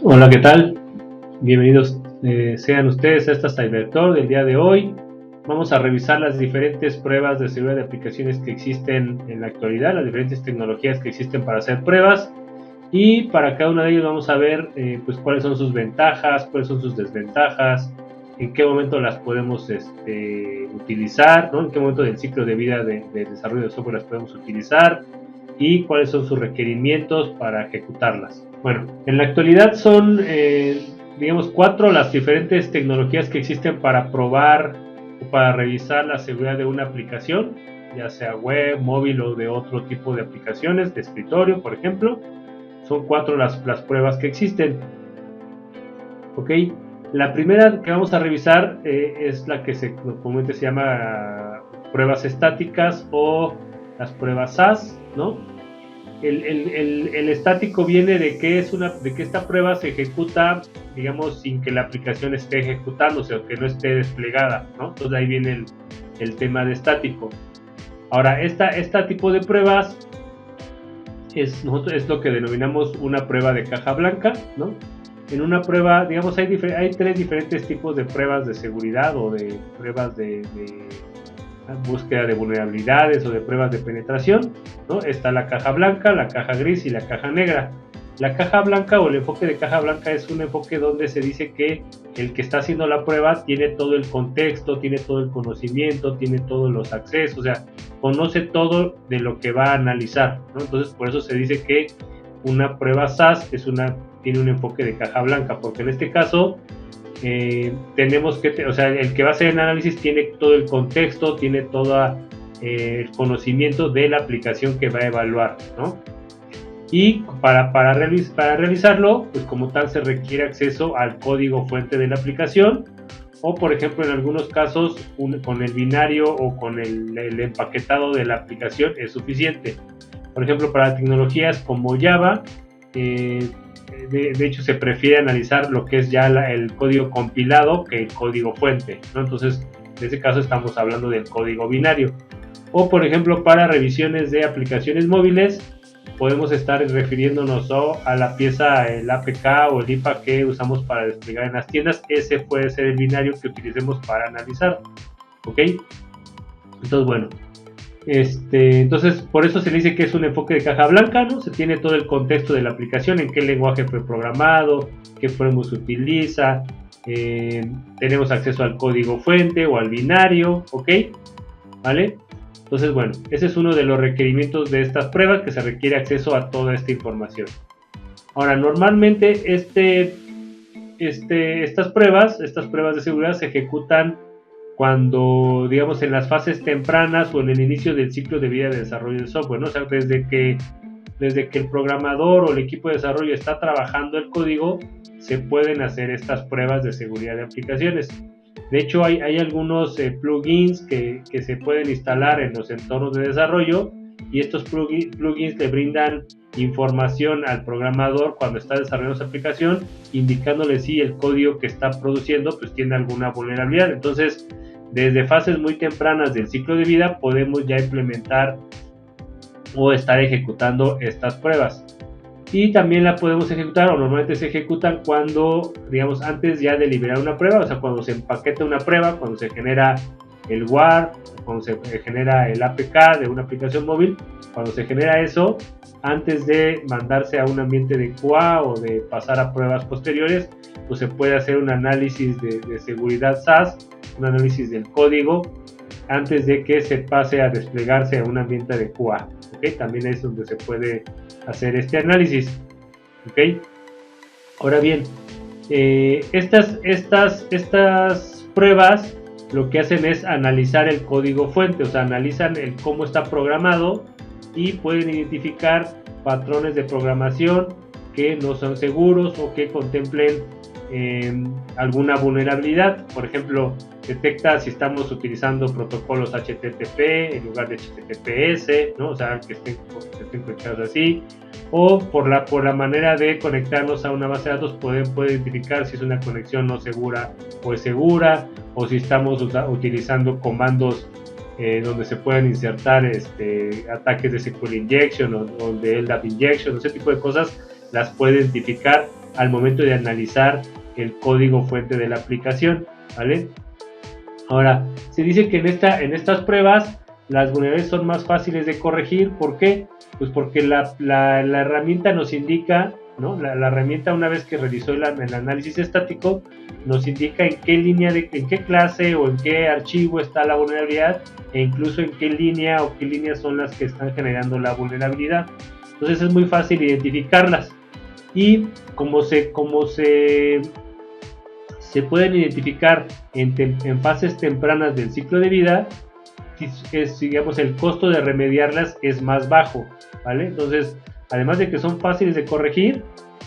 Hola, ¿qué tal? Bienvenidos sean ustedes a esta Cybertalk del día de hoy. Vamos a revisar las diferentes pruebas de seguridad de aplicaciones que existen en la actualidad, las diferentes tecnologías que existen para hacer pruebas, y para cada una de ellas vamos a ver pues cuáles son sus ventajas, cuáles son sus desventajas, en qué momento las podemos utilizar, ¿no? En qué momento del ciclo de vida de desarrollo de software las podemos utilizar y cuáles son sus requerimientos para ejecutarlas. Bueno, en la actualidad son, digamos, 4 las diferentes tecnologías que existen para probar o para revisar la seguridad de una aplicación, ya sea web, móvil o de otro tipo de aplicaciones, de escritorio, por ejemplo. Son 4 las pruebas que existen. Ok, la primera que vamos a revisar es la que comúnmente se llama pruebas estáticas o las pruebas SAS, ¿no? El estático viene de que esta prueba se ejecuta, digamos, sin que la aplicación esté ejecutándose o que no esté desplegada, ¿no? Entonces ahí viene el tema de estático. Ahora, este tipo de pruebas es lo que denominamos una prueba de caja blanca, ¿no? En una prueba, digamos, hay 3 diferentes tipos de pruebas de seguridad o de pruebas de búsqueda de vulnerabilidades o de pruebas de penetración, ¿no? Está la caja blanca, la caja gris y la caja negra. La caja blanca o el enfoque de caja blanca es un enfoque donde se dice que el que está haciendo la prueba tiene todo el contexto, tiene todo el conocimiento, tiene todos los accesos, o sea, conoce todo de lo que va a analizar, ¿no? Entonces, por eso se dice que una prueba SAS tiene un enfoque de caja blanca, porque en este caso tenemos que, o sea, el que va a hacer el análisis tiene todo el contexto, tiene todo el conocimiento de la aplicación que va a evaluar, ¿no? Y para realizarlo, pues como tal se requiere acceso al código fuente de la aplicación, o por ejemplo en algunos casos con el binario o con el empaquetado de la aplicación es suficiente. Por ejemplo, para tecnologías como Java, de hecho se prefiere analizar lo que es ya el código compilado que el código fuente, ¿no? Entonces, en este caso estamos hablando del código binario. O por ejemplo, para revisiones de aplicaciones móviles, podemos estar refiriéndonos a la pieza, el APK o el IPA que usamos para desplegar en las tiendas. Ese puede ser el binario que utilicemos para analizar, ¿ok? Entonces, bueno, entonces por eso se le dice que es un enfoque de caja blanca, ¿no? Se tiene todo el contexto de la aplicación, en qué lenguaje fue programado, qué framework se utiliza, tenemos acceso al código fuente o al binario, ¿ok? ¿Vale? Entonces, bueno, ese es uno de los requerimientos de estas pruebas, que se requiere acceso a toda esta información. Ahora, normalmente estas pruebas de seguridad se ejecutan cuando, digamos, en las fases tempranas o en el inicio del ciclo de vida de desarrollo del software, ¿no? O sea, desde que el programador o el equipo de desarrollo está trabajando el código, se pueden hacer estas pruebas de seguridad de aplicaciones. De hecho, hay algunos plugins que se pueden instalar en los entornos de desarrollo, y estos plugins le brindan información al programador cuando está desarrollando su aplicación, indicándole si el código que está produciendo pues tiene alguna vulnerabilidad. Entonces, desde fases muy tempranas del ciclo de vida podemos ya implementar o estar ejecutando estas pruebas. Y también la podemos ejecutar, o normalmente se ejecutan cuando, digamos, antes ya de liberar una prueba, o sea, cuando se empaqueta una prueba, cuando se genera el WAR, cuando se genera el APK de una aplicación móvil, cuando se genera eso, antes de mandarse a un ambiente de QA o de pasar a pruebas posteriores, pues se puede hacer un análisis de seguridad SAS, un análisis del código, antes de que se pase a desplegarse a un ambiente de QA, ¿ok? También es donde se puede hacer este análisis, ¿ok? Ahora bien, estas pruebas lo que hacen es analizar el código fuente, o sea, analizan cómo está programado y pueden identificar patrones de programación que no son seguros o que contemplen alguna vulnerabilidad. Por ejemplo, detecta si estamos utilizando protocolos HTTP en lugar de HTTPS, ¿no? O sea, que estén conectados así, o por la manera de conectarnos a una base de datos puede identificar si es una conexión no segura o es segura, o si estamos utilizando comandos donde se pueden insertar ataques de SQL injection o de LDAP injection, ese tipo de cosas las puede identificar al momento de analizar el código fuente de la aplicación, ¿vale? Ahora, se dice que en estas pruebas las vulnerabilidades son más fáciles de corregir. ¿Por qué? Pues porque la herramienta nos indica, ¿no? La herramienta, una vez que realizó el análisis estático, nos indica en qué línea, en qué clase o en qué archivo está la vulnerabilidad, e incluso en qué línea o qué líneas son las que están generando la vulnerabilidad. Entonces es muy fácil identificarlas. Y como se pueden identificar en fases tempranas del ciclo de vida, digamos, el costo de remediarlas es más bajo, ¿vale? Entonces, además de que son fáciles de corregir,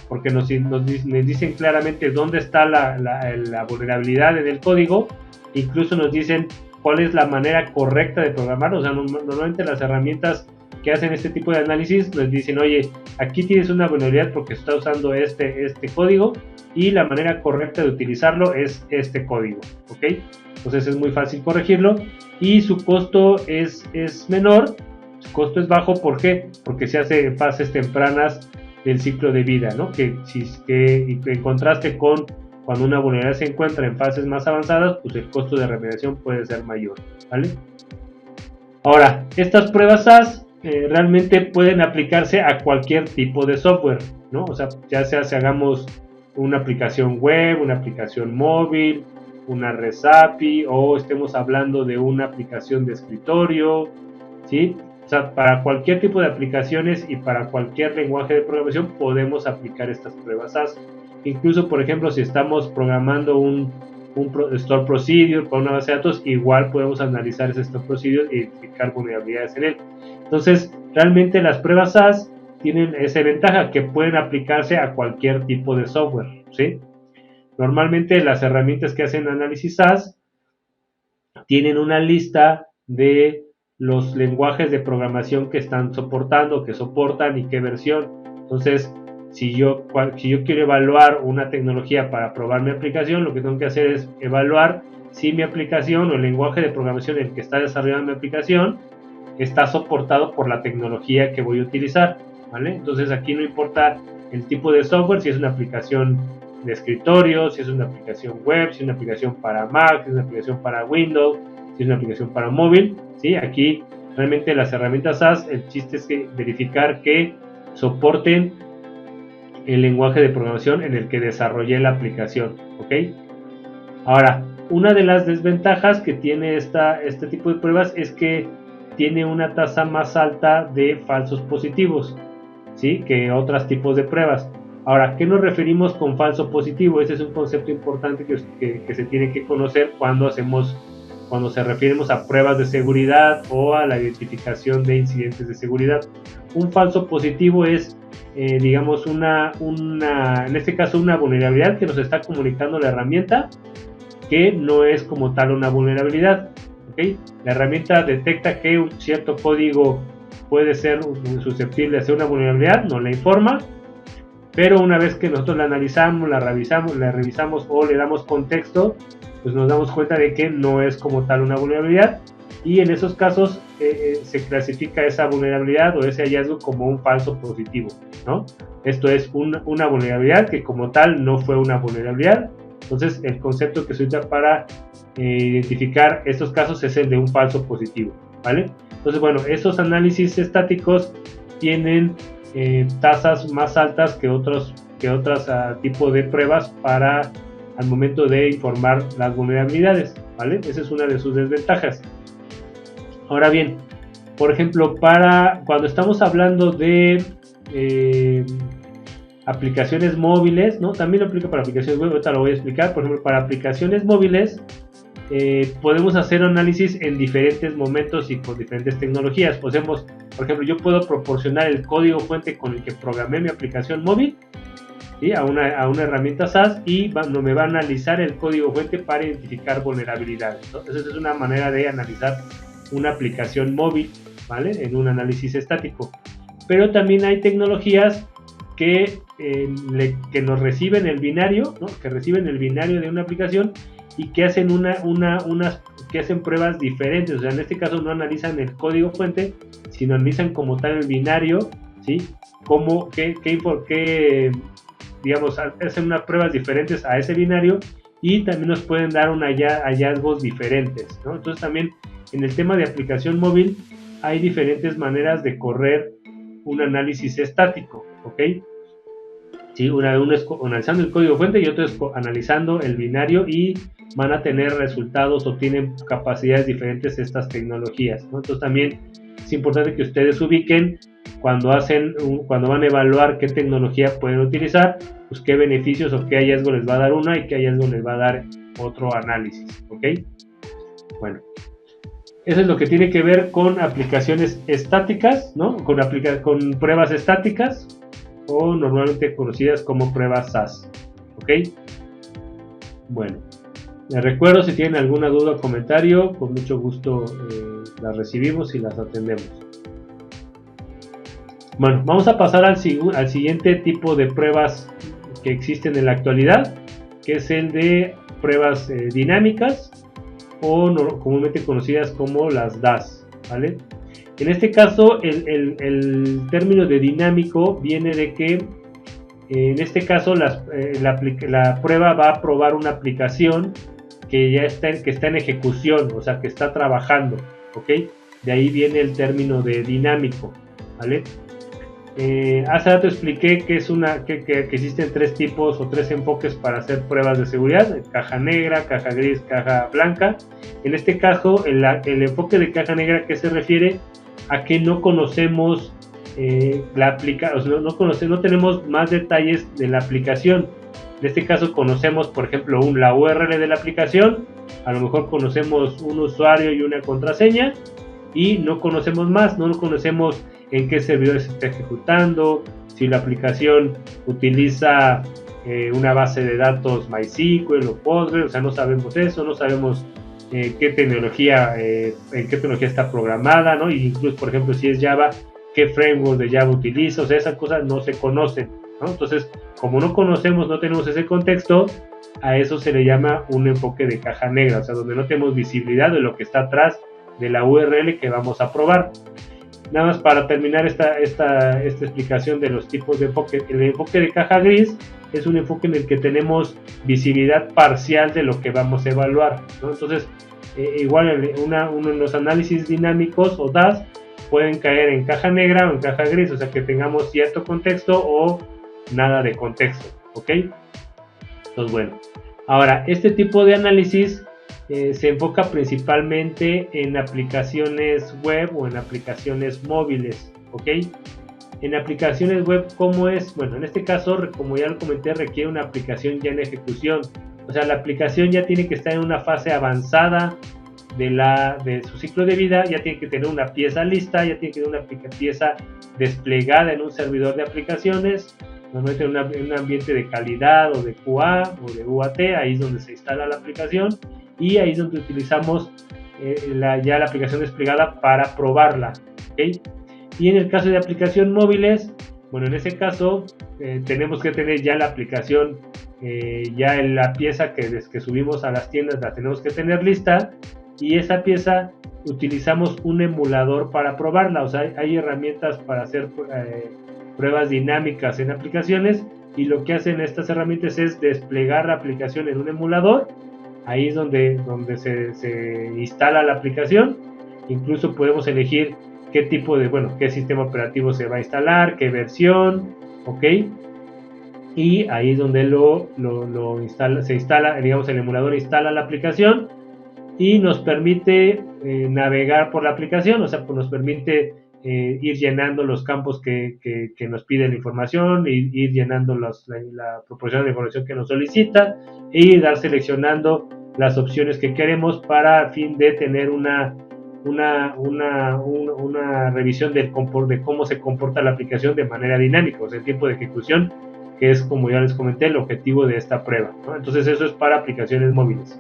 porque nos dicen claramente dónde está la vulnerabilidad en el código, incluso nos dicen cuál es la manera correcta de programarlo. O sea, normalmente las herramientas que hacen este tipo de análisis les dicen, oye, aquí tienes una vulnerabilidad porque está usando este código, y la manera correcta de utilizarlo es este código, ¿ok? Entonces es muy fácil corregirlo y su costo es menor, su costo es bajo. ¿Por qué? Porque se hace en fases tempranas del ciclo de vida, ¿no? Que en contraste con cuando una vulnerabilidad se encuentra en fases más avanzadas, pues el costo de remediación puede ser mayor, ¿vale? Ahora, estas pruebas SAS realmente pueden aplicarse a cualquier tipo de software, ¿no? O sea, ya sea si hagamos una aplicación web, una aplicación móvil, una REST API, o estemos hablando de una aplicación de escritorio, ¿sí? O sea, para cualquier tipo de aplicaciones y para cualquier lenguaje de programación podemos aplicar estas pruebas SAS. Incluso, por ejemplo, si estamos programando un store procedure para una base de datos, igual podemos analizar ese store procedure e identificar vulnerabilidades en él. Entonces, realmente las pruebas SAS tienen esa ventaja, que pueden aplicarse a cualquier tipo de software, ¿sí? Normalmente las herramientas que hacen análisis SAS tienen una lista de los lenguajes de programación que están soportando, que soportan y qué versión. Entonces, si yo quiero evaluar una tecnología para probar mi aplicación, lo que tengo que hacer es evaluar si mi aplicación o el lenguaje de programación en el que está desarrollando mi aplicación está soportado por la tecnología que voy a utilizar, ¿vale? Entonces aquí no importa el tipo de software, si es una aplicación de escritorio, si es una aplicación web, si es una aplicación para Mac, si es una aplicación para Windows, si es una aplicación para móvil, ¿sí? Aquí realmente las herramientas SAS, el chiste es que verificar que soporten el lenguaje de programación en el que desarrollé la aplicación, ¿ok? Ahora, una de las desventajas que tiene este tipo de pruebas es que tiene una tasa más alta de falsos positivos, ¿sí? Que otros tipos de pruebas. Ahora, ¿qué nos referimos con falso positivo? Ese es un concepto importante que se tiene que conocer cuando se referimos a pruebas de seguridad o a la identificación de incidentes de seguridad. Un falso positivo es, digamos, en este caso, una vulnerabilidad que nos está comunicando la herramienta, que no es como tal una vulnerabilidad, ¿ok? La herramienta detecta que un cierto código puede ser susceptible a ser una vulnerabilidad, nos la informa, pero una vez que nosotros la analizamos, la revisamos o le damos contexto, pues nos damos cuenta de que no es como tal una vulnerabilidad, y en esos casos se clasifica esa vulnerabilidad o ese hallazgo como un falso positivo, ¿no? Esto es una vulnerabilidad que como tal no fue una vulnerabilidad. Entonces el concepto que se usa para identificar estos casos es el de un falso positivo, ¿vale? Entonces, bueno, estos análisis estáticos tienen tasas más altas que otros tipos de pruebas para al momento de informar las vulnerabilidades, ¿vale? Esa es una de sus desventajas. Ahora bien, por ejemplo, cuando estamos hablando de aplicaciones móviles, ¿no? También lo aplica para aplicaciones web, ahorita lo voy a explicar. Por ejemplo, para aplicaciones móviles podemos hacer análisis en diferentes momentos y con diferentes tecnologías. Por ejemplo, yo puedo proporcionar el código fuente con el que programé mi aplicación móvil, ¿sí? a una herramienta SAS, y me va a analizar el código fuente para identificar vulnerabilidades. Entonces, esa es una manera de analizar una aplicación móvil, ¿vale? En un análisis estático. Pero también hay tecnologías que nos reciben el binario, ¿no? Que reciben el binario de una aplicación y que hacen que hacen pruebas diferentes. O sea, en este caso no analizan el código fuente, sino analizan como tal el binario, ¿sí? digamos, hacen unas pruebas diferentes a ese binario y también nos pueden dar hallazgos diferentes, ¿no? Entonces también en el tema de aplicación móvil hay diferentes maneras de correr un análisis estático, ¿ok? Sí, uno es analizando el código fuente y otro es analizando el binario, y van a tener resultados o tienen capacidades diferentes estas tecnologías, ¿no? Entonces también es importante que ustedes ubiquen cuando van a evaluar qué tecnología pueden utilizar, pues qué beneficios o qué hallazgo les va a dar una y qué hallazgo les va a dar otro análisis, ¿ok? Bueno, eso es lo que tiene que ver con aplicaciones estáticas, ¿no? Con pruebas estáticas, o normalmente conocidas como pruebas SAS, ¿ok? Bueno, les recuerdo, si tienen alguna duda o comentario, con mucho gusto las recibimos y las atendemos. Bueno, vamos a pasar al siguiente tipo de pruebas que existen en la actualidad, que es el de pruebas dinámicas, o comúnmente conocidas como las DAS, ¿vale? En este caso, el término de dinámico viene de que, en este caso, la prueba va a probar una aplicación que ya está en ejecución, o sea, que está trabajando, ¿ok? De ahí viene el término de dinámico, ¿vale? Hace rato expliqué que existen tres tipos o tres enfoques para hacer pruebas de seguridad: caja negra, caja gris, caja blanca. En este caso, el enfoque de caja negra, ¿qué se refiere? A que no conocemos no tenemos más detalles de la aplicación. En este caso conocemos, por ejemplo, la URL de la aplicación, a lo mejor conocemos un usuario y una contraseña, y no conocemos más, no conocemos en qué servidores se está ejecutando, si la aplicación utiliza una base de datos MySQL o Postgres, o sea, no sabemos eso, no sabemos en qué tecnología está programada, ¿no? Y incluso, por ejemplo, si es Java, qué framework de Java utiliza, o sea, esas cosas no se conocen, ¿no? Entonces, como no conocemos, no tenemos ese contexto, a eso se le llama un enfoque de caja negra, o sea, donde no tenemos visibilidad de lo que está atrás de la URL que vamos a probar. Nada más para terminar esta explicación de los tipos de enfoque. El enfoque de caja gris es un enfoque en el que tenemos visibilidad parcial de lo que vamos a evaluar, ¿no? Entonces, igual los análisis dinámicos o DAS pueden caer en caja negra o en caja gris, o sea, que tengamos cierto contexto o nada de contexto, ¿ok? Entonces, bueno, ahora, este tipo de análisis se enfoca principalmente en aplicaciones web o en aplicaciones móviles, ¿ok? En aplicaciones web, ¿cómo es? Bueno, en este caso, como ya lo comenté, requiere una aplicación ya en ejecución. O sea, la aplicación ya tiene que estar en una fase avanzada de su ciclo de vida, ya tiene que tener una pieza lista, ya tiene que tener una pieza desplegada en un servidor de aplicaciones, normalmente en un ambiente de calidad o de QA o de UAT, ahí es donde se instala la aplicación, y ahí es donde utilizamos ya la aplicación desplegada para probarla, ¿okay? Y en el caso de aplicaciones móviles, bueno, en ese caso tenemos que tener ya la aplicación, ya en la pieza que subimos a las tiendas la tenemos que tener lista, y esa pieza utilizamos un emulador para probarla. O sea, hay herramientas para hacer pruebas dinámicas en aplicaciones, y lo que hacen estas herramientas es desplegar la aplicación en un emulador. Ahí es donde se instala la aplicación. Incluso podemos elegir qué qué sistema operativo se va a instalar, qué versión, ¿ok? Y ahí es donde se instala, digamos, el emulador instala la aplicación y nos permite navegar por la aplicación, o sea, pues nos permite ir llenando los campos que nos pide la información, ir llenando la proporción de información que nos solicita, y dar seleccionando las opciones que queremos para a fin de tener una revisión de cómo se comporta la aplicación de manera dinámica, o sea, el tiempo de ejecución, que es, como ya les comenté, el objetivo de esta prueba, ¿no? Entonces eso es para aplicaciones móviles.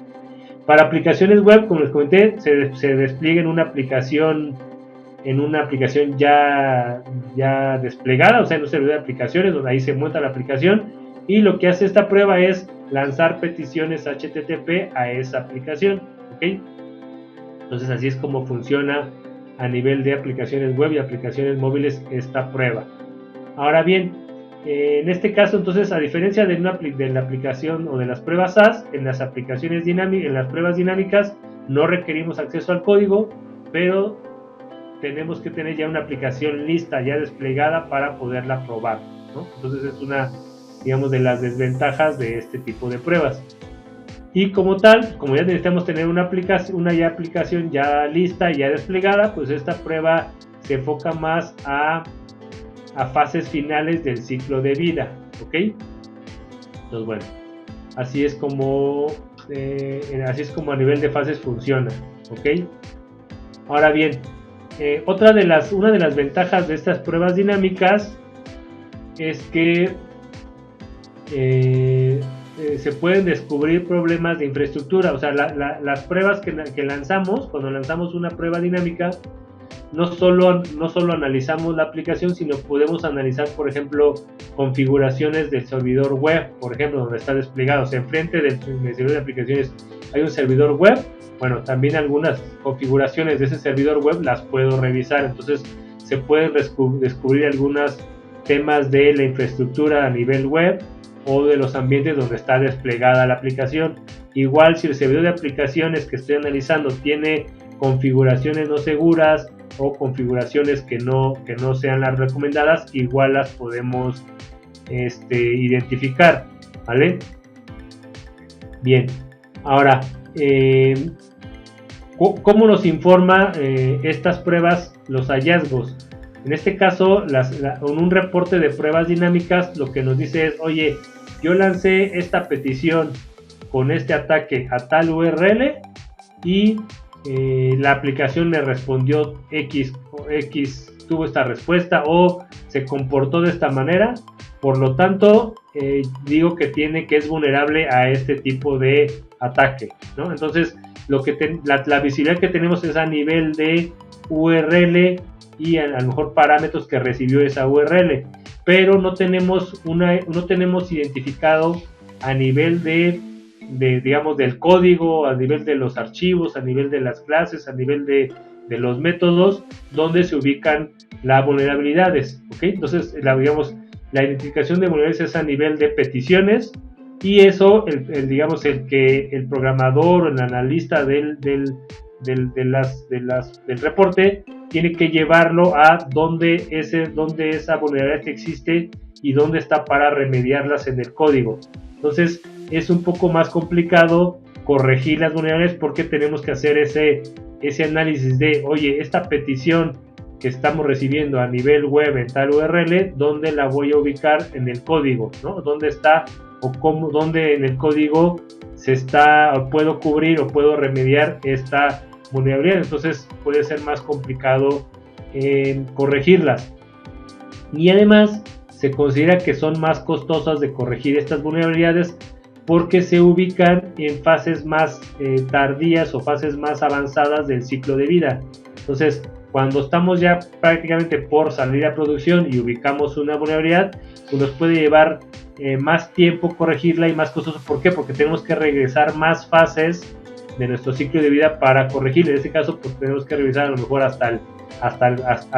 Para aplicaciones web, como les comenté, se despliega en una aplicación ya desplegada, o sea, en un servidor de aplicaciones, donde ahí se monta la aplicación, y lo que hace esta prueba es lanzar peticiones HTTP a esa aplicación, ¿ok? Entonces así es como funciona a nivel de aplicaciones web y aplicaciones móviles esta prueba. Ahora bien, En este caso, entonces, a diferencia de la aplicación o de las pruebas SAS, en las aplicaciones dinámicas, en las pruebas dinámicas, no requerimos acceso al código, pero tenemos que tener ya una aplicación lista, ya desplegada para poderla probar, ¿no? Entonces es una, digamos, de las desventajas de este tipo de pruebas. Y como tal, como ya necesitamos tener una aplicación ya lista, ya desplegada, pues esta prueba se enfoca más a fases finales del ciclo de vida, ¿ok? Entonces, bueno, así es como a nivel de fases funciona, ¿ok? Ahora bien, una de las ventajas de estas pruebas dinámicas es que se pueden descubrir problemas de infraestructura. O sea, las pruebas que lanzamos, cuando lanzamos una prueba dinámica, no solo analizamos la aplicación, sino podemos analizar, por ejemplo, configuraciones del servidor web, por ejemplo, donde está desplegado. O sea, enfrente del servidor de aplicaciones hay un servidor web. Bueno, también algunas configuraciones de ese servidor web las puedo revisar. Entonces, se pueden descubrir algunos temas de la infraestructura a nivel web o de los ambientes donde está desplegada la aplicación. Igual, si el servidor de aplicaciones que estoy analizando tiene configuraciones no seguras o configuraciones que no sean las recomendadas, igual las podemos identificar, ¿vale? Bien, ahora, ¿cómo nos informa estas pruebas los hallazgos? En este caso, en un reporte de pruebas dinámicas, lo que nos dice es, oye, yo lancé esta petición con este ataque a tal URL y la aplicación me respondió X tuvo esta respuesta o se comportó de esta manera, por lo tanto digo que es vulnerable a este tipo de ataque, ¿no? Entonces la visibilidad que tenemos es a nivel de URL y a lo mejor parámetros que recibió esa URL, pero no tenemos identificado a nivel digamos, del código, a nivel de los archivos, a nivel de las clases, a nivel de los métodos, donde se ubican las vulnerabilidades, ¿ok? Entonces, la identificación de vulnerabilidades es a nivel de peticiones, y eso, el programador o el analista del reporte tiene que llevarlo a donde esa vulnerabilidad que existe y dónde está para remediarlas en el código. Entonces, es un poco más complicado corregir las vulnerabilidades porque tenemos que hacer ese análisis de, oye, esta petición que estamos recibiendo a nivel web en tal URL, ¿dónde la voy a ubicar en el código? ¿No? ¿Dónde está o dónde en el código puedo cubrir o puedo remediar esta vulnerabilidad? Entonces puede ser más complicado corregirlas. Y además se considera que son más costosas de corregir estas vulnerabilidades porque se ubican en fases más tardías o fases más avanzadas del ciclo de vida. Entonces, cuando estamos ya prácticamente por salir a producción y ubicamos una vulnerabilidad, pues nos puede llevar más tiempo corregirla y más costoso. ¿Por qué? Porque tenemos que regresar más fases de nuestro ciclo de vida para corregirla. En este caso, pues tenemos que revisar a lo mejor hasta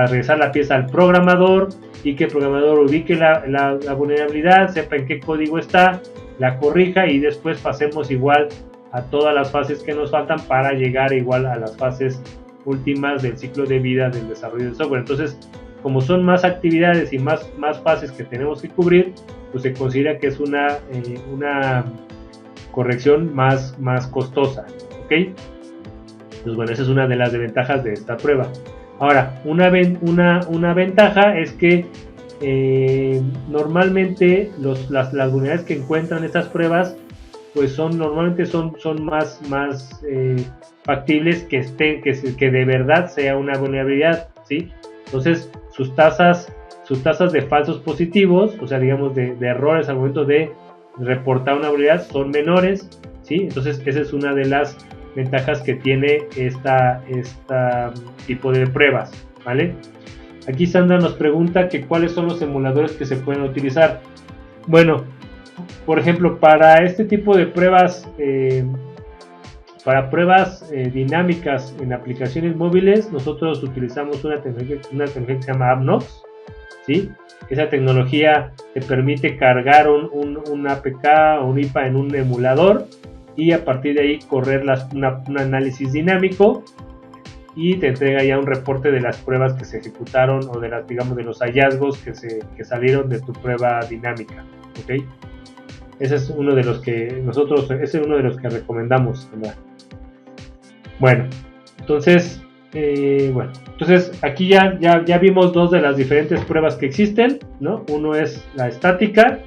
regresar la pieza al programador y que el programador ubique la vulnerabilidad, sepa en qué código está, la corrija y después pasemos igual a todas las fases que nos faltan para llegar igual a las fases últimas del ciclo de vida del desarrollo del software. Entonces, como son más actividades y más fases que tenemos que cubrir, pues se considera que es una corrección más costosa, ¿ok? Pues bueno, esa es una de las desventajas de esta prueba. Ahora, una ventaja es que normalmente las vulnerabilidades que encuentran estas pruebas pues normalmente son más factibles que de verdad sea una vulnerabilidad, ¿sí? Entonces sus tasas de falsos positivos, o sea, digamos de errores al momento de reportar una vulnerabilidad son menores, ¿sí? Entonces esa es una de las ventajas que tiene esta tipo de pruebas, ¿vale? Aquí Sandra nos pregunta que cuáles son los emuladores que se pueden utilizar. Bueno, por ejemplo, para este tipo de pruebas, dinámicas en aplicaciones móviles, nosotros utilizamos una tecnología que se llama AppNox, ¿sí? Esa tecnología te permite cargar un APK o un IPA en un emulador y a partir de ahí correr un análisis dinámico y te entrega ya un reporte de las pruebas que se ejecutaron o de los hallazgos que salieron de tu prueba dinámica, ¿ok? Ese es uno de los que recomendamos, ¿verdad? Bueno, entonces aquí ya vimos dos de las diferentes pruebas que existen, ¿no? Uno es la estática,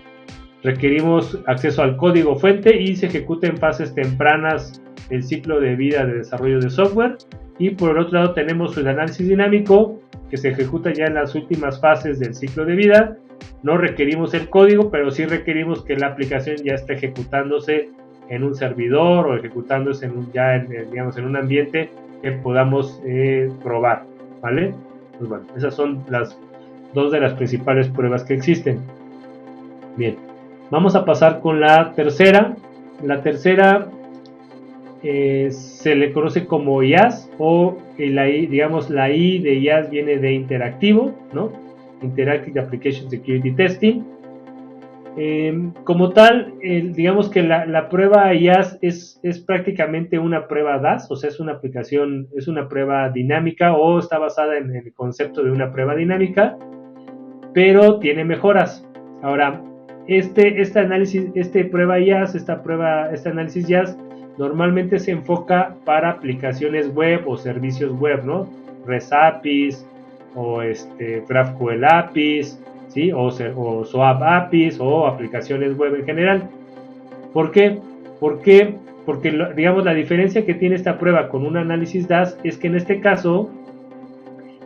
requerimos acceso al código fuente y se ejecuta en fases tempranas del ciclo de vida de desarrollo de software. Y por el otro lado tenemos el análisis dinámico, que se ejecuta ya en las últimas fases del ciclo de vida. No requerimos el código, pero sí requerimos que la aplicación ya esté ejecutándose en un servidor o ejecutándose en un ambiente que podamos probar, ¿vale? Pues bueno, esas son las dos de las principales pruebas que existen. Bien, vamos a pasar con la tercera. La tercera se le conoce como IaaS o la I de IaaS viene de interactivo, ¿no? Interactive Application Security Testing. Como tal, digamos que la prueba IaaS es prácticamente una prueba DAS, o sea, es una prueba dinámica o está basada en el concepto de una prueba dinámica, pero tiene mejoras. Ahora, este análisis IaaS normalmente se enfoca para aplicaciones web o servicios web, ¿no? REST APIs o GraphQL APIs, ¿sí? o SOAP APIs o aplicaciones web en general. ¿Por qué? Porque la diferencia que tiene esta prueba con un análisis DAS es que en este caso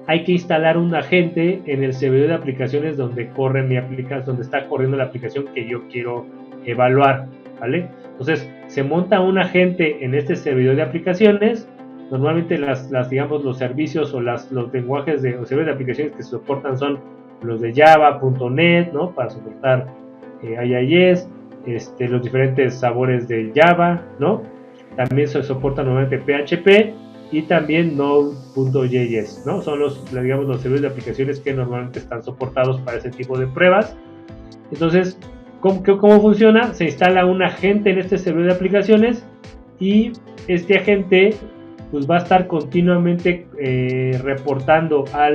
hay que instalar un agente en el servidor de aplicaciones donde está corriendo la aplicación que yo quiero evaluar, ¿vale? Entonces, se monta un agente en este servidor de aplicaciones. Normalmente los servicios o los lenguajes o servidores de aplicaciones que se soportan son los de Java, .NET, ¿no? Para soportar IIS, los diferentes sabores de Java, ¿no? También se soporta normalmente PHP y también Node.js, ¿no? Son los servidores de aplicaciones que normalmente están soportados para ese tipo de pruebas. Entonces, ¿cómo funciona? Se instala un agente en este servidor de aplicaciones y este agente pues va a estar continuamente reportando a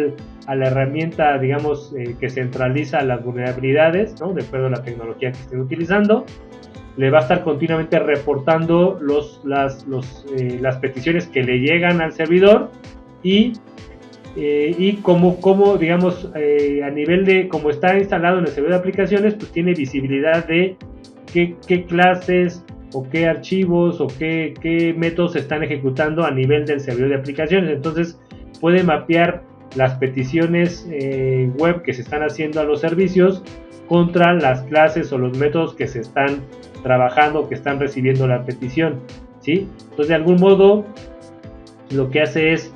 la herramienta, que centraliza las vulnerabilidades, ¿no? De acuerdo a la tecnología que estén utilizando. Le va a estar continuamente reportando las peticiones que le llegan al servidor y como a nivel de cómo está instalado en el servidor de aplicaciones, pues tiene visibilidad de qué clases o qué archivos o qué métodos se están ejecutando a nivel del servidor de aplicaciones. Entonces puede mapear las peticiones web que se están haciendo a los servicios contra las clases o los métodos que se están trabajando, que están recibiendo la petición, ¿sí? Entonces, de algún modo, lo que hace es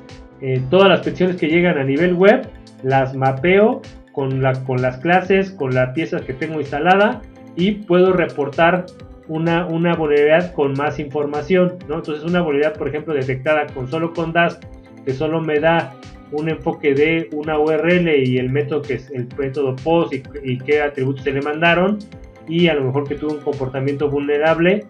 todas las peticiones que llegan a nivel web, las mapeo con las clases, con la pieza que tengo instalada y puedo reportar una vulnerabilidad con más información, ¿no? Entonces, una vulnerabilidad, por ejemplo, detectada solo con DAS, que solo me da un enfoque de una URL y el método que es el método POST y qué atributos se le mandaron, y a lo mejor que tuvo un comportamiento vulnerable,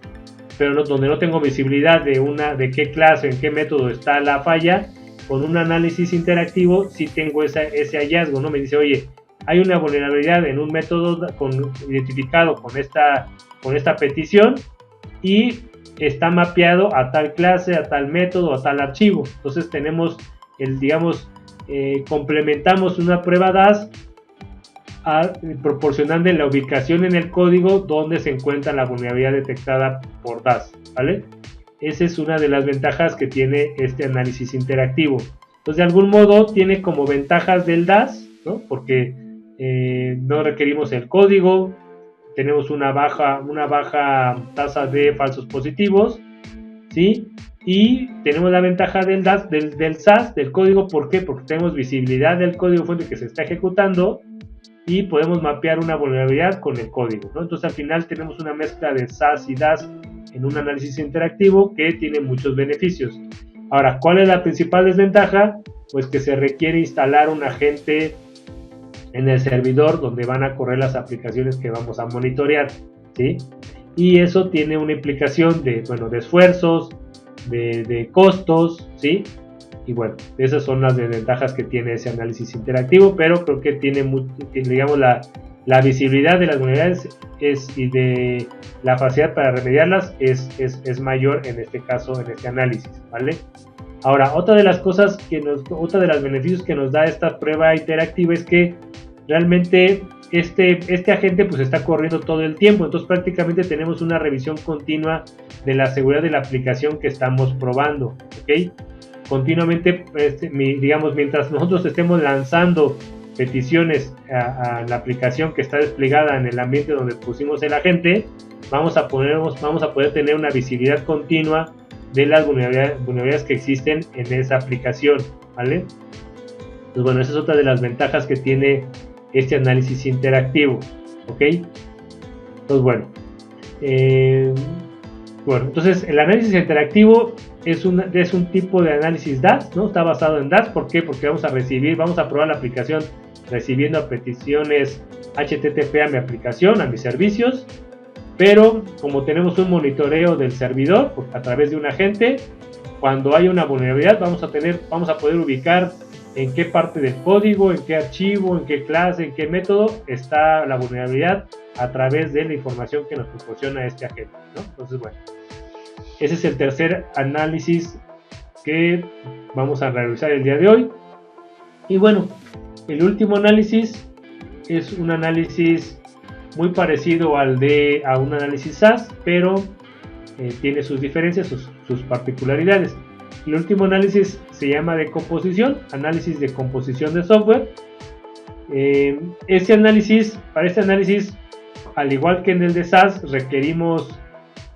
pero donde no tengo visibilidad de qué clase, en qué método está la falla. Con un análisis interactivo sí tengo ese hallazgo, ¿no? Me dice, oye, hay una vulnerabilidad en un método identificado con esta petición y está mapeado a tal clase, a tal método, a tal archivo. Entonces tenemos complementamos una prueba DAS proporcionando la ubicación en el código donde se encuentra la vulnerabilidad detectada por DAS, ¿vale? Esa es una de las ventajas que tiene este análisis interactivo. Entonces, de algún modo, tiene como ventajas del DAS, ¿no? Porque no requerimos el código, tenemos una baja tasa de falsos positivos, ¿sí? Y tenemos la ventaja del DAS, del SAS, del código. ¿Por qué? Porque tenemos visibilidad del código fuente que se está ejecutando y podemos mapear una vulnerabilidad con el código, ¿no? Entonces, al final tenemos una mezcla de SAS y DAS en un análisis interactivo que tiene muchos beneficios. Ahora, ¿cuál es la principal desventaja? Pues que se requiere instalar un agente en el servidor donde van a correr las aplicaciones que vamos a monitorear, ¿sí? Y eso tiene una implicación de, bueno, de esfuerzos, de costos, ¿sí? Y bueno, esas son las desventajas que tiene ese análisis interactivo, pero creo que tiene, digamos, la visibilidad de las vulnerabilidades y de la facilidad para remediarlas es mayor en este caso, en este análisis, ¿vale? Ahora, otra de las cosas otra de los beneficios que nos da esta prueba interactiva es que realmente este agente pues está corriendo todo el tiempo, entonces prácticamente tenemos una revisión continua de la seguridad de la aplicación que estamos probando, ¿ok? Continuamente, digamos, mientras nosotros estemos lanzando peticiones a la aplicación que está desplegada en el ambiente donde pusimos el agente, vamos a poder tener una visibilidad continua de las vulnerabilidades que existen en esa aplicación, ¿vale? Entonces, bueno, esa es otra de las ventajas que tiene este análisis interactivo, ¿ok? Entonces, bueno, entonces el análisis interactivo es un tipo de análisis DAS, ¿no? Está basado en DAS, ¿por qué? Porque vamos a probar la aplicación recibiendo peticiones HTTP a mi aplicación, a mis servicios, pero como tenemos un monitoreo del servidor a través de un agente, cuando hay una vulnerabilidad vamos a poder ubicar en qué parte del código, en qué archivo, en qué clase, en qué método está la vulnerabilidad a través de la información que nos proporciona este agente, ¿no? Entonces, bueno, ese es el tercer análisis que vamos a realizar el día de hoy. Y bueno, el último análisis es un análisis muy parecido a un análisis SAS, pero tiene sus diferencias, sus particularidades. El último análisis se llama análisis de composición de software. Para este análisis, al igual que en el de SAS, requerimos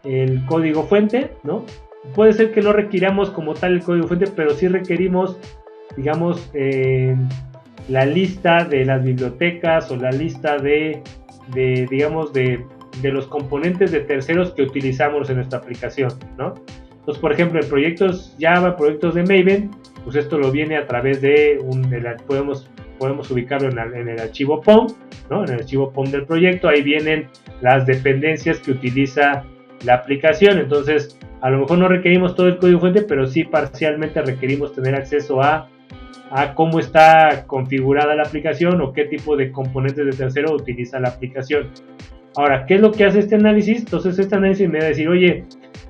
el código fuente, ¿no? Puede ser que no requiramos como tal el código fuente, pero sí requerimos, digamos, la lista de las bibliotecas o la lista de los componentes de terceros que utilizamos en nuestra aplicación, ¿no? Entonces, por ejemplo, en proyectos Java, proyectos de Maven, pues esto lo viene a través de podemos ubicarlo en el archivo POM, ¿no? En el archivo POM del proyecto, ahí vienen las dependencias que utiliza la aplicación. Entonces, a lo mejor no requerimos todo el código fuente, pero sí parcialmente requerimos tener acceso a cómo está configurada la aplicación o qué tipo de componentes de tercero utiliza la aplicación. Ahora, ¿qué es lo que hace este análisis? Entonces, este análisis me va a decir, oye,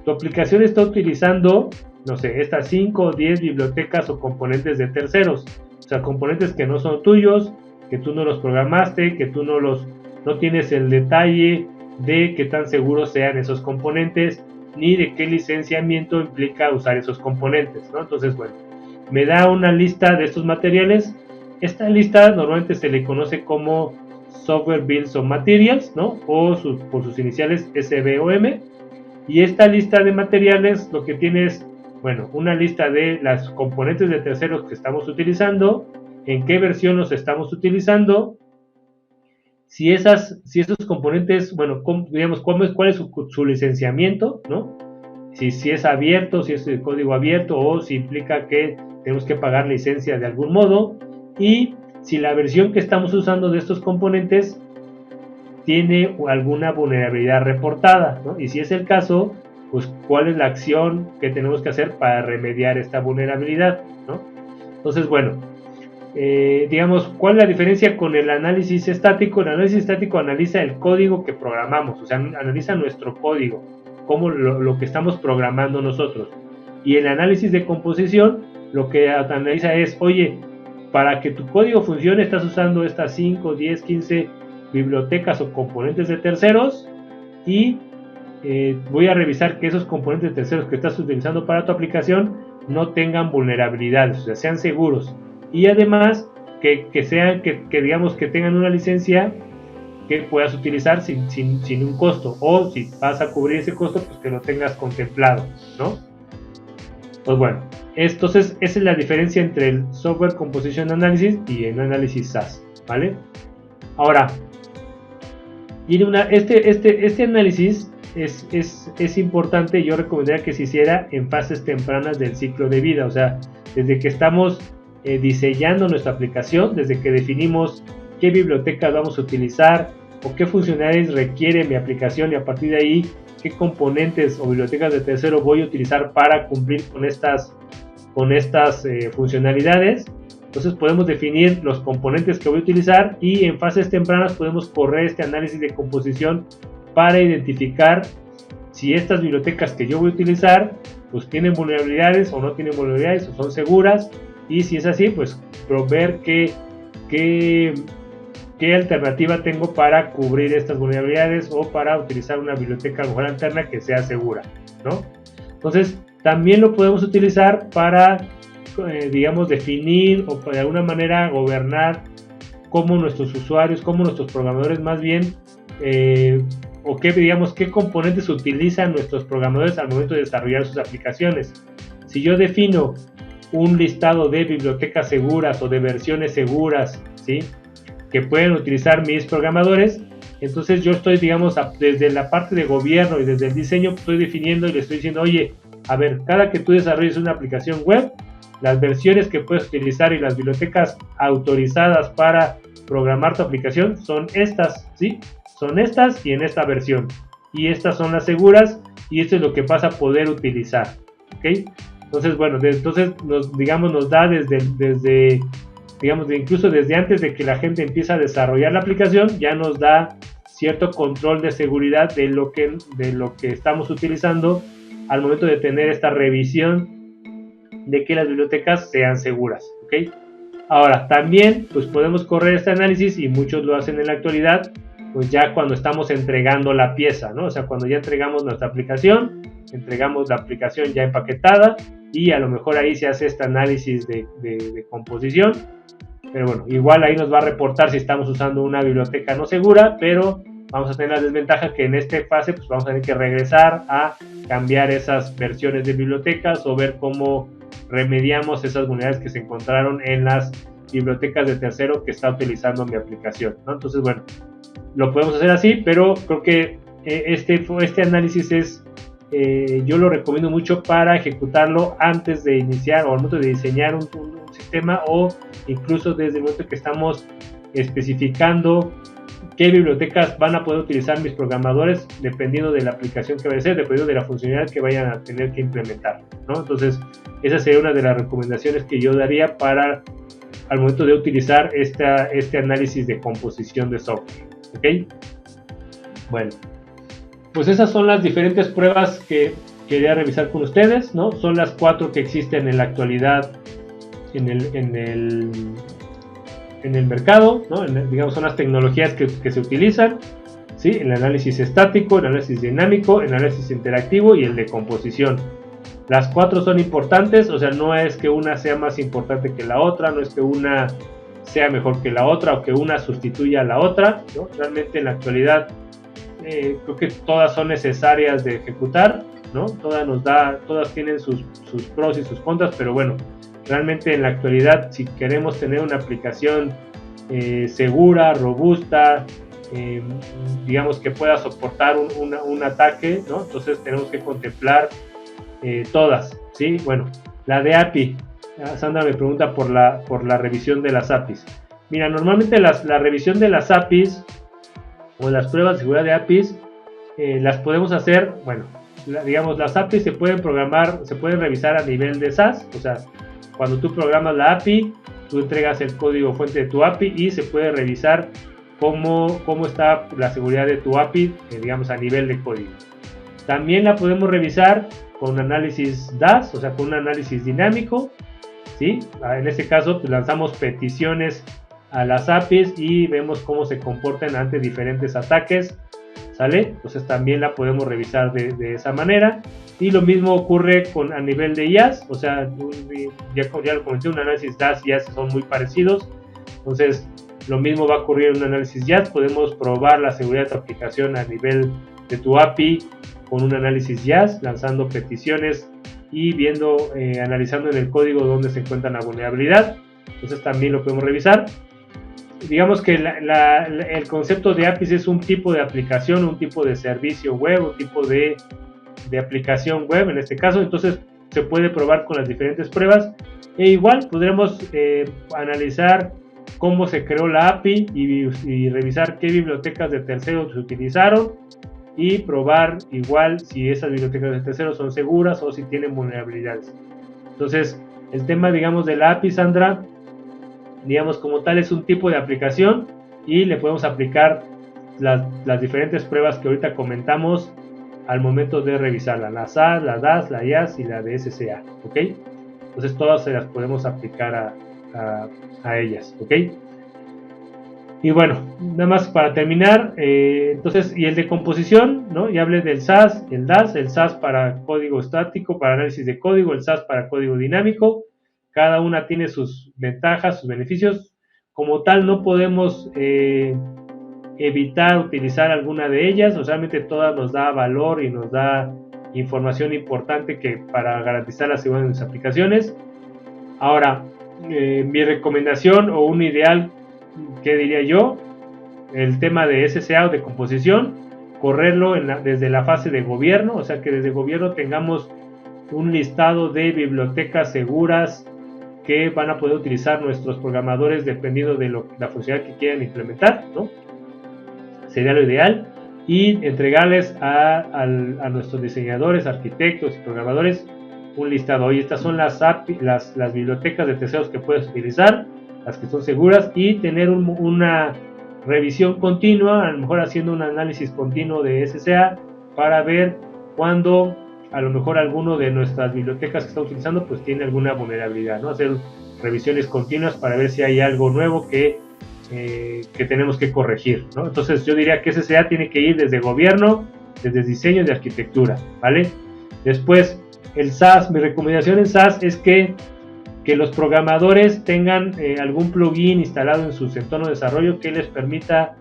tu aplicación está utilizando, no sé, estas 5 o 10 bibliotecas o componentes de terceros. O sea, componentes que no son tuyos, que tú no los programaste, que tú no tienes el detalle de qué tan seguros sean esos componentes, ni de qué licenciamiento implica usar esos componentes, ¿no? Entonces, bueno, me da una lista de estos materiales. Esta lista normalmente se le conoce como Software Bills of Materials, ¿no? O por sus iniciales SBOM. Y esta lista de materiales lo que tiene es, bueno, una lista de las componentes de terceros que estamos utilizando, en qué versión los estamos utilizando, si esos componentes, bueno, digamos, cuál es su licenciamiento, ¿no? Si es abierto, si es el código abierto o si implica que tenemos que pagar licencia de algún modo, y si la versión que estamos usando de estos componentes tiene alguna vulnerabilidad reportada, ¿no? Y si es el caso, pues cuál es la acción que tenemos que hacer para remediar esta vulnerabilidad, ¿no? Entonces, bueno, digamos, ¿cuál es la diferencia con el análisis estático? El análisis estático analiza el código que programamos, o sea, analiza nuestro código, como lo que estamos programando nosotros. Y el análisis de composición lo que analiza es, oye, para que tu código funcione estás usando estas 5, 10, 15 bibliotecas o componentes de terceros, y voy a revisar que esos componentes de terceros que estás utilizando para tu aplicación no tengan vulnerabilidades, o sea, sean seguros, y además que digamos que tengan una licencia que puedas utilizar sin un costo, o si vas a cubrir ese costo, pues que lo tengas contemplado, ¿no? Pues bueno, entonces esa es la diferencia entre el Software Composition Analysis y el análisis SAS, ¿vale? Ahora, este análisis es importante. Yo recomendaría que se hiciera en fases tempranas del ciclo de vida, o sea, desde que estamos diseñando nuestra aplicación, desde que definimos qué bibliotecas vamos a utilizar o qué funcionalidades requiere mi aplicación, y a partir de ahí qué componentes o bibliotecas de tercero voy a utilizar para cumplir con estas funcionalidades. Entonces podemos definir los componentes que voy a utilizar, y en fases tempranas podemos correr este análisis de composición para identificar si estas bibliotecas que yo voy a utilizar pues tienen vulnerabilidades o no tienen vulnerabilidades, o son seguras, y si es así, pues ver qué alternativa tengo para cubrir estas vulnerabilidades, o para utilizar una biblioteca a lo mejor alterna que sea segura, ¿no? Entonces también lo podemos utilizar para digamos definir o de alguna manera gobernar cómo nuestros usuarios, cómo nuestros programadores más bien, o qué componentes utilizan nuestros programadores al momento de desarrollar sus aplicaciones. Si yo defino un listado de bibliotecas seguras o de versiones seguras, ¿sí?, que pueden utilizar mis programadores, entonces yo estoy, digamos, desde la parte de gobierno y desde el diseño, estoy definiendo y le estoy diciendo, oye, a ver, cada que tú desarrolles una aplicación web, las versiones que puedes utilizar y las bibliotecas autorizadas para programar tu aplicación son estas, ¿sí? Son estas y en esta versión. Y estas son las seguras, y esto es lo que vas a poder utilizar, ¿ok? Entonces, bueno, nos da incluso desde antes de que la gente empiece a desarrollar la aplicación, ya nos da cierto control de seguridad de lo que estamos utilizando al momento de tener esta revisión de que las bibliotecas sean seguras, ¿ok? Ahora, también pues podemos correr este análisis, y muchos lo hacen en la actualidad, pues ya cuando estamos entregando la pieza, ¿no? O sea, cuando ya entregamos nuestra aplicación, entregamos la aplicación ya empaquetada, y a lo mejor ahí se hace este análisis de composición. Pero bueno, igual ahí nos va a reportar si estamos usando una biblioteca no segura, pero vamos a tener la desventaja que en esta fase pues vamos a tener que regresar a cambiar esas versiones de bibliotecas, o ver cómo remediamos esas vulnerabilidades que se encontraron en las bibliotecas de tercero que está utilizando mi aplicación, ¿no? Entonces, bueno, lo podemos hacer así, pero creo que este análisis yo lo recomiendo mucho para ejecutarlo antes de iniciar, o al momento de diseñar un sistema, o incluso desde el momento que estamos especificando qué bibliotecas van a poder utilizar mis programadores, dependiendo de la aplicación que vaya a ser, dependiendo de la funcionalidad que vayan a tener que implementar, ¿no? Entonces, esa sería una de las recomendaciones que yo daría para al momento de utilizar este análisis de composición de software, ¿ok? Bueno, pues esas son las diferentes pruebas que quería revisar con ustedes, ¿no? Son las 4 que existen en la actualidad en el mercado, ¿no? Digamos, son las tecnologías que se utilizan, ¿sí? El análisis estático, el análisis dinámico, el análisis interactivo y el de composición. Las 4 son importantes, o sea, no es que una sea más importante que la otra, no es que una sea mejor que la otra o que una sustituya a la otra, ¿no? Realmente en la actualidad creo que todas son necesarias de ejecutar, ¿no? Todas tienen sus pros y sus contras, pero bueno, realmente en la actualidad, si queremos tener una aplicación segura, robusta, digamos que pueda soportar un ataque, ¿no? Entonces tenemos que contemplar todas, ¿sí? Bueno, la de API, Sandra me pregunta por la revisión de las APIs. Mira, normalmente la revisión de las APIs o las pruebas de seguridad de APIs las podemos hacer, bueno, digamos, las APIs se pueden programar, se pueden revisar a nivel de SAS, o sea, cuando tú programas la API, tú entregas el código fuente de tu API y se puede revisar cómo está la seguridad de tu API, digamos, a nivel de código. También la podemos revisar con análisis DAS, o sea, con un análisis dinámico, ¿sí? En este caso, pues, lanzamos peticiones a las APIs y vemos cómo se comportan ante diferentes ataques, ¿sale? Entonces también la podemos revisar de esa manera. Y lo mismo ocurre a nivel de IaaS, o sea, ya lo comenté, un análisis DAS y IaaS son muy parecidos. Entonces, lo mismo va a ocurrir en un análisis IaaS. Podemos probar la seguridad de tu aplicación a nivel de tu API con un análisis IaaS, lanzando peticiones y analizando en el código dónde se encuentra la vulnerabilidad. Entonces, también lo podemos revisar. Digamos que el concepto de APIs es un tipo de aplicación, un tipo de servicio web, un tipo de aplicación web en este caso. Entonces se puede probar con las diferentes pruebas, e igual podremos analizar cómo se creó la API y revisar qué bibliotecas de terceros se utilizaron y probar igual si esas bibliotecas de terceros son seguras o si tienen vulnerabilidades. Entonces, el tema, digamos, de la API, Sandra, digamos, como tal, es un tipo de aplicación y le podemos aplicar las diferentes pruebas que ahorita comentamos al momento de revisarla, la SAS, la DAS, la IAS y la de SCA, ¿ok? Entonces todas se las podemos aplicar a ellas, ¿ok? Y bueno, nada más para terminar, entonces, y el de composición, ¿no? Ya hablé del SAS, el DAS, el SAS para código estático, para análisis de código, el SAS para código dinámico, cada una tiene sus ventajas, sus beneficios, como tal no podemos evitar utilizar alguna de ellas, o realmente todas nos da valor y nos da información importante que para garantizar la seguridad de nuestras aplicaciones. Ahora, mi recomendación o un ideal, ¿qué diría yo? El tema de SCA o de composición, correrlo desde la fase de gobierno, o sea que desde gobierno tengamos un listado de bibliotecas seguras que van a poder utilizar nuestros programadores dependiendo de la funcionalidad que quieran implementar, ¿no? Sería lo ideal, y entregarles a nuestros diseñadores, arquitectos y programadores un listado. Oye, estas son las bibliotecas de terceros que puedes utilizar, las que son seguras, y tener una revisión continua, a lo mejor haciendo un análisis continuo de SCA para ver cuando a lo mejor alguno de nuestras bibliotecas que está utilizando pues tiene alguna vulnerabilidad, ¿no? Hacer revisiones continuas para ver si hay algo nuevo que tenemos que corregir, ¿no? Entonces yo diría que SCA tiene que ir desde gobierno, desde diseño de arquitectura, ¿vale? Después, el SAS, mi recomendación en SAS es que los programadores tengan algún plugin instalado en sus entornos de desarrollo que les permita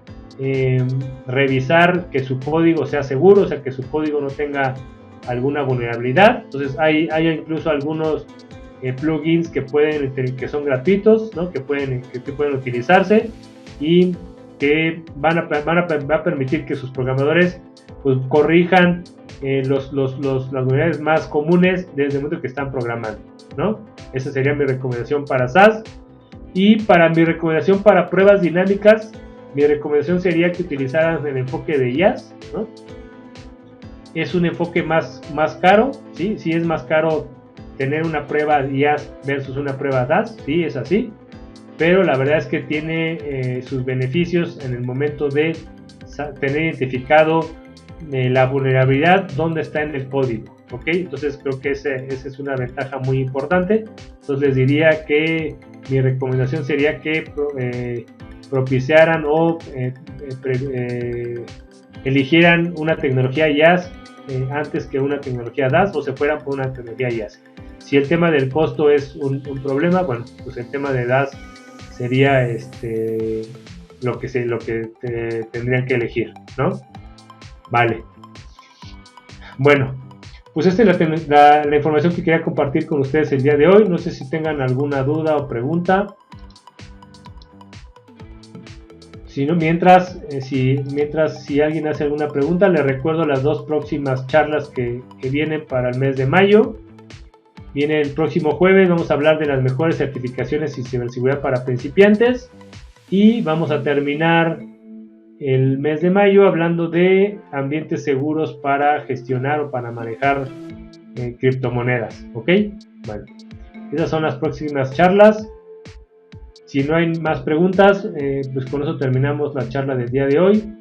revisar que su código sea seguro, o sea, que su código no tenga alguna vulnerabilidad. Entonces hay incluso algunos plugins que son gratuitos, ¿no? que pueden utilizarse y que van a permitir que sus programadores pues, corrijan las vulnerabilidades más comunes desde el momento que están programando, ¿no? Esa sería mi recomendación para SAS. Y para mi recomendación para pruebas dinámicas, mi recomendación sería que utilizaran el enfoque de IaaS, ¿no? Es un enfoque más caro, ¿sí? Sí es más caro tener una prueba IaaS versus una prueba DAS, sí, es así, pero la verdad es que tiene sus beneficios en el momento de tener identificado la vulnerabilidad, dónde está en el código, ¿ok? Entonces creo que esa es una ventaja muy importante. Entonces les diría que mi recomendación sería que propiciaran o eligieran una tecnología IaaS antes que una tecnología DaaS, o se fueran por una tecnología IaaS. Si el tema del costo es un problema, bueno, pues el tema de DaaS sería lo que tendrían que elegir, ¿no? Vale. Bueno, pues esta es la información que quería compartir con ustedes el día de hoy. No sé si tengan alguna duda o pregunta. Si no, mientras si alguien hace alguna pregunta, les recuerdo las dos próximas charlas que vienen para el mes de mayo. Viene el próximo jueves, vamos a hablar de las mejores certificaciones y ciberseguridad para principiantes. Y vamos a terminar el mes de mayo hablando de ambientes seguros para gestionar o para manejar criptomonedas, ¿ok? Bueno, esas son las próximas charlas. Si no hay más preguntas, pues con eso terminamos la charla del día de hoy.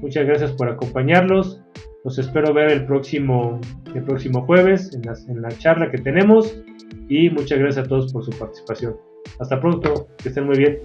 Muchas gracias por acompañarlos. Los espero ver el próximo jueves en la charla que tenemos. Y muchas gracias a todos por su participación. Hasta pronto, que estén muy bien.